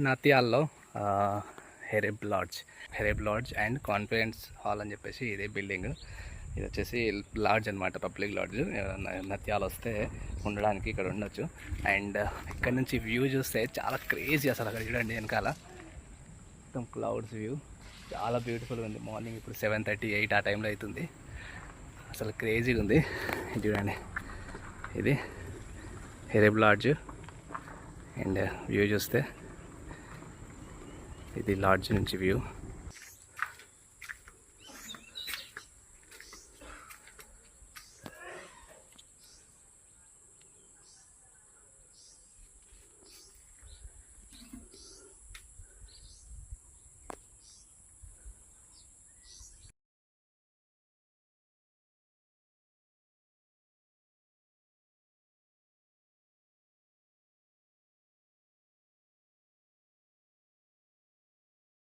నతియాల్లో హెరెబ్ LADS and conference hall అని చెప్పేసి ఇదే బిల్డింగ్. ఇది వచ్చేసి లాడ్జ్ అనమాట, పబ్లిక్ లాడ్జ్. నత్యాలు వస్తే ఉండడానికి ఇక్కడ ఉండొచ్చు. అండ్ ఇక్కడ నుంచి వ్యూ చూస్తే చాలా క్రేజీ అసలు. అక్కడ చూడండి వెనకాల మొత్తం క్లౌడ్స్ వ్యూ చాలా బ్యూటిఫుల్గా ఉంది. మార్నింగ్ ఇప్పుడు 7:30, 8 ఆ టైంలో అవుతుంది. అసలు క్రేజీగా ఉంది. చూడండి ఇది హెరెబ్ లాడ్జ్. అండ్ వ్యూ చూస్తే ఇది లాడ్జ్ నుంచి వ్యూ.